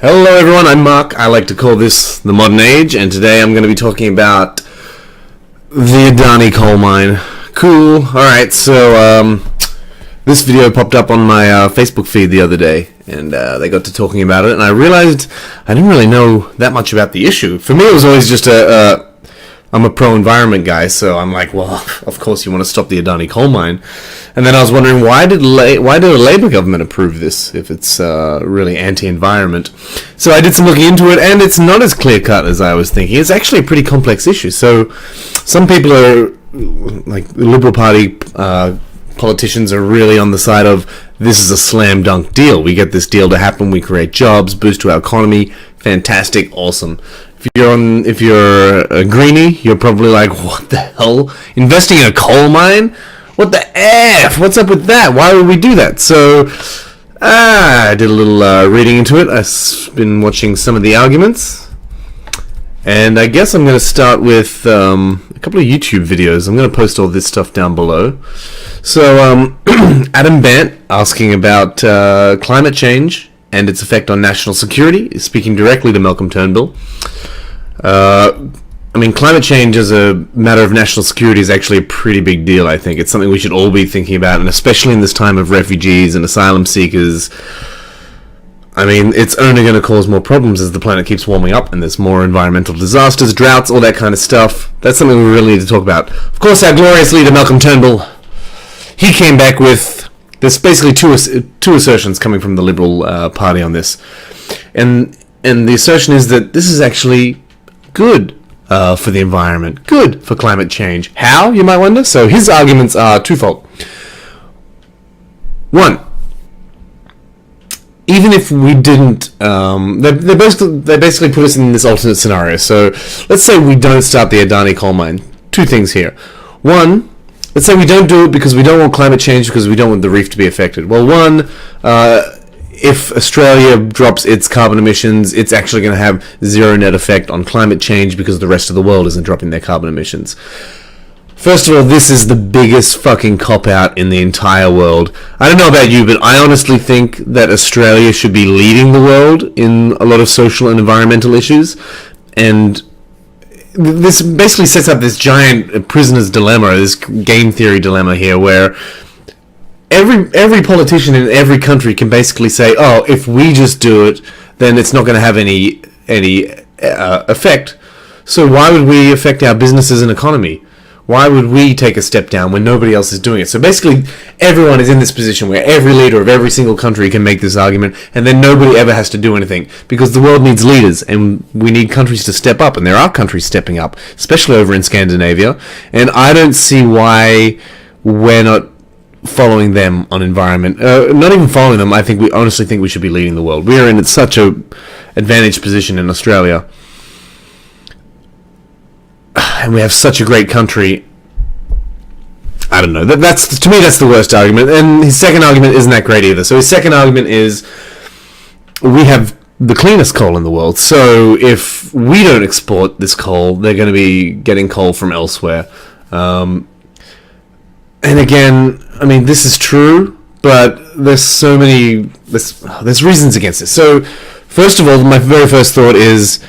Hello everyone, I'm Mark. I like to call this the modern age, and today I'm going to be talking about the Adani coal mine. Cool. Alright, so this video popped up on my Facebook feed the other day, and they got to talking about it, and I realized I didn't really know that much about the issue. For me, it was always just I'm a pro-environment guy, so I'm like, well, of course you want to stop the Adani coal mine. And then I was wondering, why did a Labour government approve this if it's really anti-environment? So I did some looking into it, and it's not as clear-cut as I was thinking. It's actually a pretty complex issue. So some people are, like the Liberal Party politicians, are really on the side of, this is a slam-dunk deal. We get this deal to happen, we create jobs, boost to our economy, fantastic, awesome. If you're a greenie, you're probably like, what the hell? Investing in a coal mine? What the F? What's up with that? Why would we do that? So, I did a little reading into it. I've been watching some of the arguments. And I guess I'm going to start with a couple of YouTube videos. I'm going to post all this stuff down below. So, Adam Bant asking about climate change and its effect on national security, speaking directly to Malcolm Turnbull. Climate change as a matter of national security is actually a pretty big deal, I think. It's something we should all be thinking about, and especially in this time of refugees and asylum seekers. It's only going to cause more problems as the planet keeps warming up, and there's more environmental disasters, droughts, all that kind of stuff. That's something we really need to talk about. Of course, our glorious leader, Malcolm Turnbull, he came back with... There's basically two assertions coming from the Liberal Party on this. And the assertion is that this is actually good for the environment, good for climate change. How, you might wonder? So his arguments are twofold. One, even if we didn't, they basically put us in this alternate scenario. So let's say we don't start the Adani coal mine. Two things here. One, let's say we don't do it because we don't want climate change, because we don't want the reef to be affected. Well, one, if Australia drops its carbon emissions, it's actually going to have zero net effect on climate change because the rest of the world isn't dropping their carbon emissions. First of all, this is the biggest fucking cop-out in the entire world. I don't know about you, but I honestly think that Australia should be leading the world in a lot of social and environmental issues. And this basically sets up this giant prisoner's dilemma, this game theory dilemma here, where every politician in every country can basically say, oh, if we just do it, then it's not going to have any effect. So why would we affect our businesses and economy? Why would we take a step down when nobody else is doing it? So basically, everyone is in this position where every leader of every single country can make this argument, and then nobody ever has to do anything, because the world needs leaders, and we need countries to step up, and there are countries stepping up, especially over in Scandinavia, and I don't see why we're not following them on environment. Not even following them, we honestly think we should be leading the world. We are in such a advantaged position in Australia, and we have such a great country. I don't know. That's to me, that's the worst argument. And his second argument isn't that great either. So his second argument is, we have the cleanest coal in the world. So if we don't export this coal, they're going to be getting coal from elsewhere. And again, this is true, but there's so many, there's reasons against it. So, first of all, my very first thought is,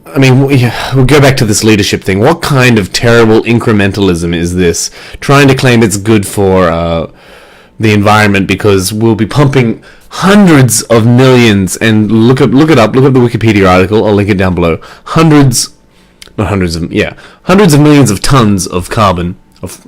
we'll go back to this leadership thing. What kind of terrible incrementalism is this? Trying to claim it's good for the environment because we'll be pumping hundreds of millions, and look up the Wikipedia article, I'll link it down below, hundreds of millions of tons of carbon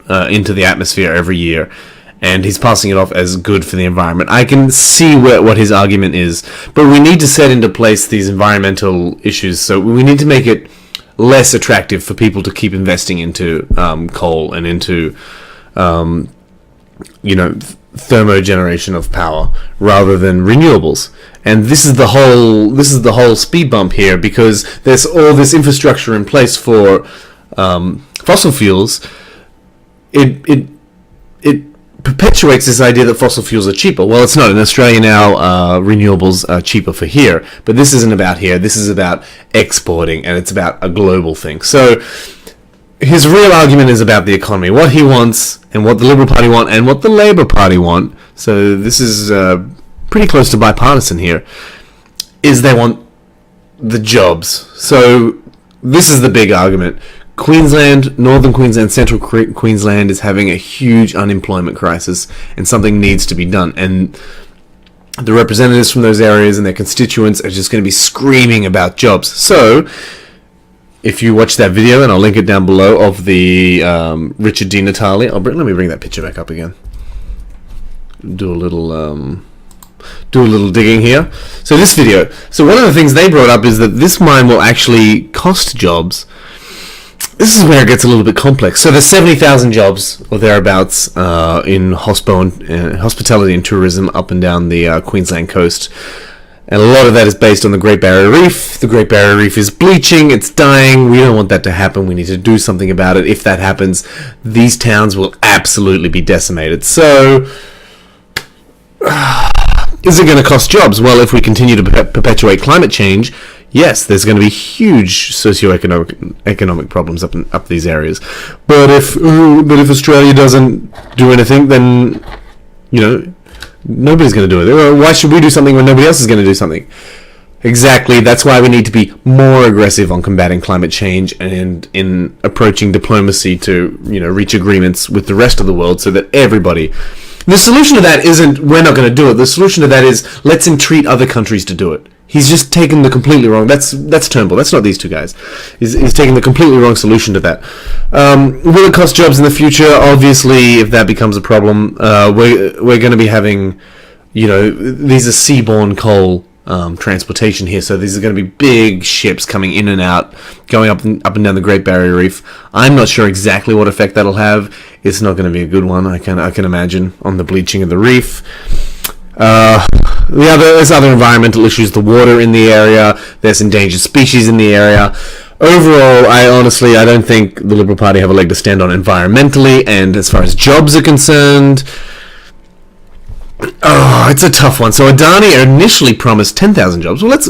into the atmosphere every year, and he's passing it off as good for the environment. I can see what his argument is, but we need to set into place these environmental issues, so we need to make it less attractive for people to keep investing into coal and into thermogeneration of power rather than renewables. And this is the whole speed bump here, because there's all this infrastructure in place for fossil fuels. It perpetuates this idea that fossil fuels are cheaper. Well, it's not. In Australia now, renewables are cheaper for here. But this isn't about here. This is about exporting, and it's about a global thing. So his real argument is about the economy, what he wants, and what the Liberal Party want, and what the Labour Party want. So this is pretty close to bipartisan here. is they want the jobs. So this is the big argument. Queensland, Northern Queensland, Central Queensland is having a huge unemployment crisis, and something needs to be done. And the representatives from those areas and their constituents are just going to be screaming about jobs. So if you watch that video, and I'll link it down below, of the Richard Di Natale, let me bring that picture back up again. Do a little digging here. So this video. So one of the things they brought up is that this mine will actually cost jobs. This is where it gets a little bit complex. So there's 70,000 jobs or thereabouts in hospitality and tourism up and down the Queensland coast. And a lot of that is based on the Great Barrier Reef. The Great Barrier Reef is bleaching, it's dying. We don't want that to happen. We need to do something about it. If that happens, these towns will absolutely be decimated. So is it going to cost jobs? Well, if we continue to perpetuate climate change, yes, there's going to be huge socio-economic problems up these areas. But if Australia doesn't do anything, then nobody's going to do it. Why should we do something when nobody else is going to do something? Exactly. That's why we need to be more aggressive on combating climate change and in approaching diplomacy to reach agreements with the rest of the world so that everybody. The solution to that isn't we're not going to do it. The solution to that is let's entreat other countries to do it. He's just taken the completely wrong. That's Turnbull. That's not these two guys. He's taking the completely wrong solution to that. Will it cost jobs in the future? Obviously, if that becomes a problem, we're going to be having, these are seaborne coal transportation here. So these are going to be big ships coming in and out, going up and down the Great Barrier Reef. I'm not sure exactly what effect that'll have. It's not going to be a good one. I can imagine, on the bleaching of the reef. There's other environmental issues, the water in the area, there's endangered species in the area. Overall, I don't think the Liberal Party have a leg to stand on environmentally, and as far as jobs are concerned, it's a tough one. So Adani initially promised 10,000 jobs. Well, let's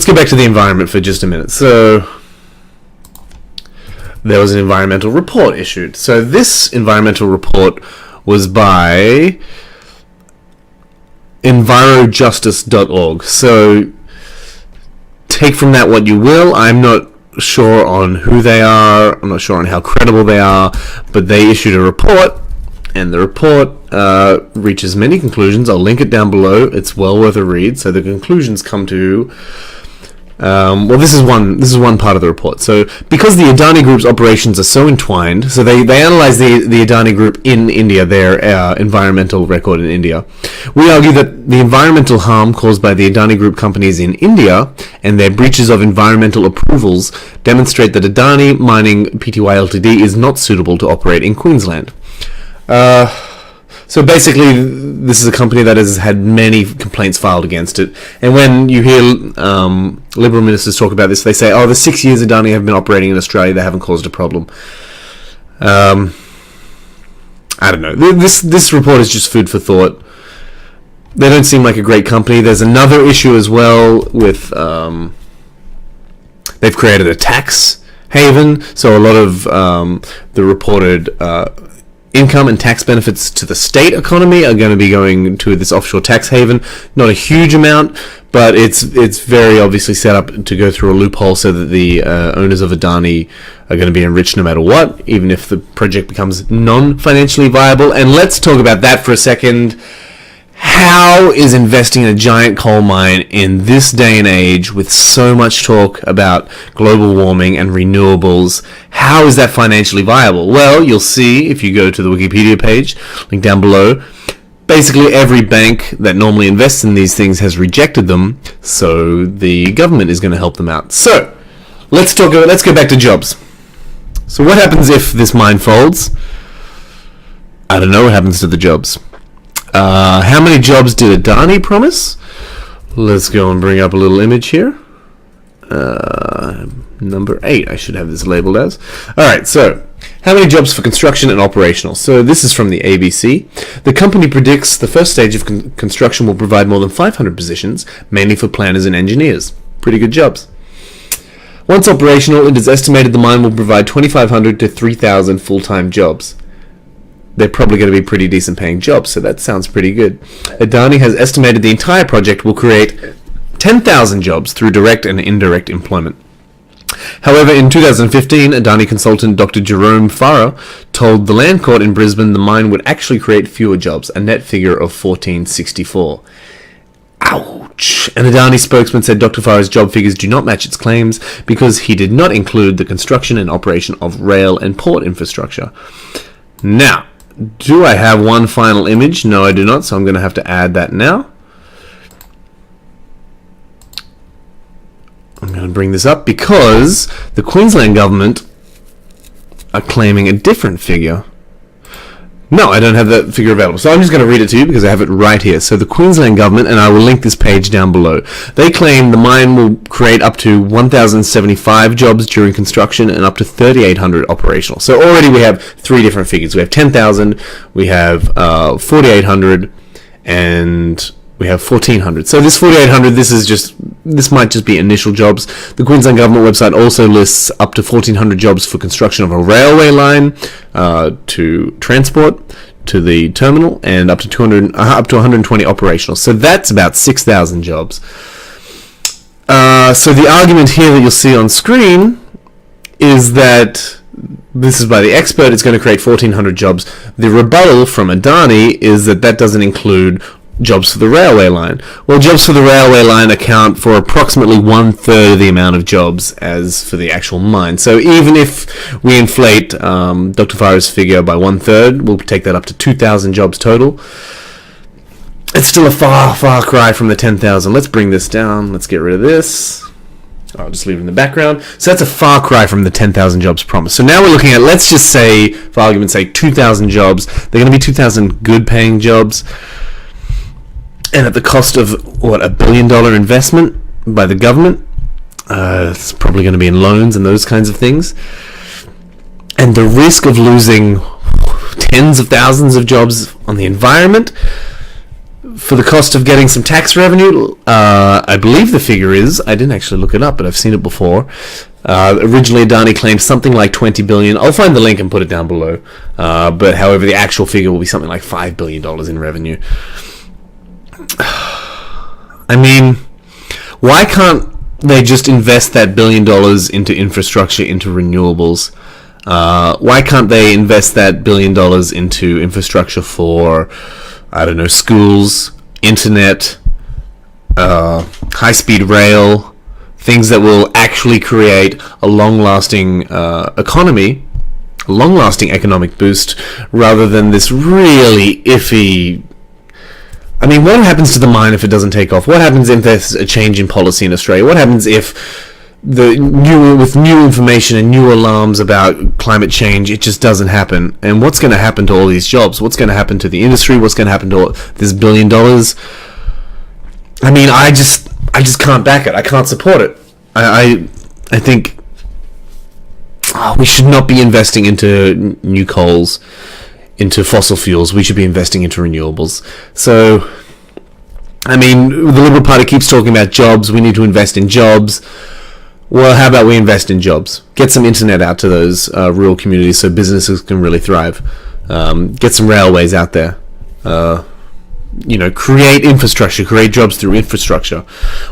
get back to the environment for just a minute. So there was an environmental report issued. So this environmental report was by envirojustice.org. So take from that what you will. I'm not sure on who they are. I'm not sure on how credible they are, but they issued a report, and the report reaches many conclusions. I'll link it down below. It's well worth a read. So the conclusions come to this is one part of the report. So because the Adani Group's operations are so entwined, so they analyze the Adani Group in India, their environmental record in India. We argue that the environmental harm caused by the Adani Group companies in India and their breaches of environmental approvals demonstrate that Adani Mining Pty Ltd is not suitable to operate in Queensland. So basically, this is a company that has had many complaints filed against it. And when you hear Liberal ministers talk about this, they say, the 6 years Adani have been operating in Australia, they haven't caused a problem. I don't know. This report is just food for thought. They don't seem like a great company. There's another issue as well with... they've created a tax haven, so a lot of the reported... income and tax benefits to the state economy are going to be going to this offshore tax haven. Not a huge amount, but it's very obviously set up to go through a loophole so that the owners of Adani are going to be enriched no matter what, even if the project becomes non-financially viable. And let's talk about that for a second. How is investing in a giant coal mine in this day and age, with so much talk about global warming and renewables, how is that financially viable? Well, you'll see if you go to the Wikipedia page, link down below. Basically, every bank that normally invests in these things has rejected them, so the government is going to help them out. So, let's go back to jobs. So what happens if this mine folds? I don't know what happens to the jobs. How many jobs did Adani promise? Let's go and bring up a little image here. Number 8, I should have this labeled as. Alright, so, how many jobs for construction and operational? So this is from the ABC. The company predicts the first stage of construction will provide more than 500 positions, mainly for planners and engineers. Pretty good jobs. Once operational, it is estimated the mine will provide 2,500 to 3,000 full-time jobs. they're probably going to be pretty decent paying jobs, so that sounds pretty good. Adani has estimated the entire project will create 10,000 jobs through direct and indirect employment. However, in 2015, Adani consultant Dr. Jerome Farah told the Land Court in Brisbane the mine would actually create fewer jobs, a net figure of 1,464. Ouch! An Adani spokesman said Dr. Farah's job figures do not match its claims because he did not include the construction and operation of rail and port infrastructure. Now, do I have one final image? No, I do not, so I'm going to have to add that now. I'm going to bring this up because the Queensland government are claiming a different figure. No, I don't have that figure available. So I'm just going to read it to you because I have it right here. So the Queensland government, and I will link this page down below, they claim the mine will create up to 1,075 jobs during construction and up to 3,800 operational. So already we have three different figures. We have 10,000, we have 4,800, and we have 1,400. So this 4,800, this might just be initial jobs. The Queensland government website also lists up to 1,400 jobs for construction of a railway line to transport to the terminal, and up to 120 operational. So that's about 6,000 jobs. So the argument here that you'll see on screen is that this is by the expert. It's going to create 1,400 jobs. The rebuttal from Adani is that that doesn't include jobs for the railway line. Well, jobs for the railway line account for approximately 1/3 of the amount of jobs as for the actual mine. So even if we inflate Dr. Farah's figure by 1/3, we'll take that up to 2,000 jobs total. It's still a far cry from the 10,000. Let's bring this down. Let's get rid of this. I'll just leave it in the background. So that's a far cry from the 10,000 jobs promised. So now we're looking at, let's just say, for argument's sake, 2,000 jobs. They're going to be 2,000 good paying jobs. And at the cost of, $1 billion investment by the government. It's probably going to be in loans and those kinds of things. And the risk of losing tens of thousands of jobs on the environment for the cost of getting some tax revenue. I believe the figure is, I didn't actually look it up, but I've seen it before. Originally, Adani claimed something like $20 billion. I'll find the link and put it down below. But however, the actual figure will be something like $5 billion in revenue. I mean, why can't they just invest that $1 billion into infrastructure, into renewables? Why can't they invest that $1 billion into infrastructure for, I don't know, schools, internet, high-speed rail, things that will actually create a long-lasting economy, a long-lasting economic boost, rather than this really iffy... I mean, what happens to the mine if it doesn't take off? What happens if there's a change in policy in Australia? What happens if with new information and new alarms about climate change, it just doesn't happen? And what's going to happen to all these jobs? What's going to happen to the industry? What's going to happen to this $1 billion? I mean, I just can't back it. I can't support it. I think we should not be investing into new coals, into fossil fuels. We should be investing into renewables. So, I mean, the Liberal Party keeps talking about jobs. We need to invest in jobs. Well, how about we invest in jobs? Get some internet out to those rural communities so businesses can really thrive. Get some railways out there. Create infrastructure, create jobs through infrastructure.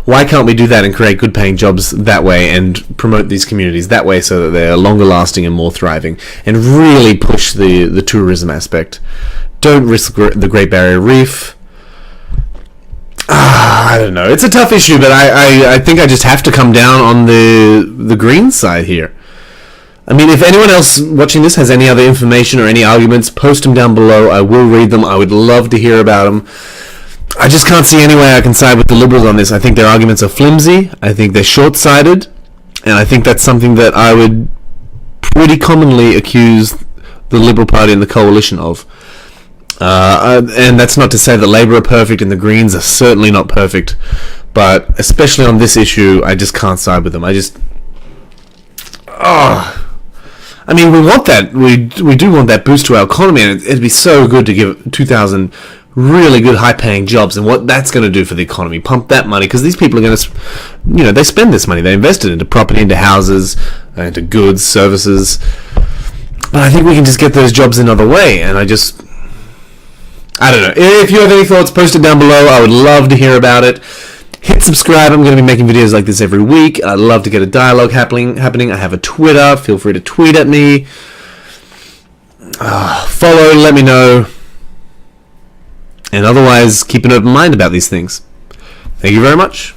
Why can't we do that and create good paying jobs that way and promote these communities that way so that they're longer lasting and more thriving, and really push the tourism aspect? Don't risk the Great Barrier Reef. I don't know. It's a tough issue, but I think I just have to come down on the green side here. I mean, if anyone else watching this has any other information or any arguments, post them down below. I will read them. I would love to hear about them. I just can't see any way I can side with the Liberals on this. I think their arguments are flimsy. I think they're short-sighted. And I think that's something that I would pretty commonly accuse the Liberal Party and the Coalition of. And that's not to say that Labor are perfect and the Greens are certainly not perfect. But especially on this issue, I just can't side with them. I mean, we want that. We do want that boost to our economy, and it'd be so good to give 2,000 really good, high-paying jobs, and what that's going to do for the economy. Pump that money, because these people are going to, they spend this money. They invest it into property, into houses, into goods, services. But I think we can just get those jobs another way, and I don't know. If you have any thoughts, post it down below. I would love to hear about it. Hit subscribe. I'm going to be making videos like this every week. I'd love to get a dialogue happening. I have a Twitter. Feel free to tweet at me. Follow, let me know. And otherwise, keep an open mind about these things. Thank you very much.